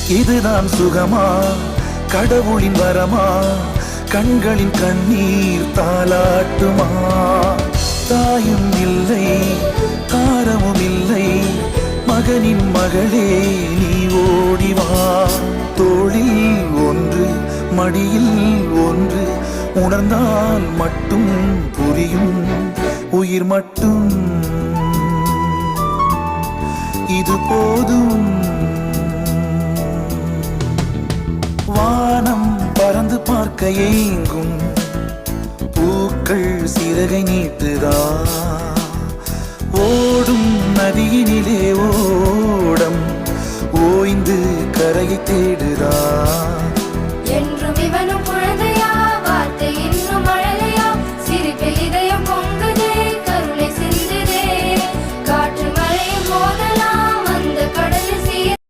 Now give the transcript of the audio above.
இதுதான் சுகமா, கடவுளின் வரமா, கண்களின் கண்ணீர் தாலாட்டுமா? தாயும் இல்லை, தாரமும் இல்லை, மகனின் மகளே நீ ஓடிவா. தோளில் ஒன்று, மடியில் ஒன்று, உணர்ந்தால் மட்டும் புரியும் உயிர் மட்டும் இது போதும். வானம் பறந்து பார்க்க ஏங்கும், பூக்கள் சிறகை நீட்டுதா? ஓடும் நதியினிலே ஓடம் ஓய்ந்து கரையை தேடுதா?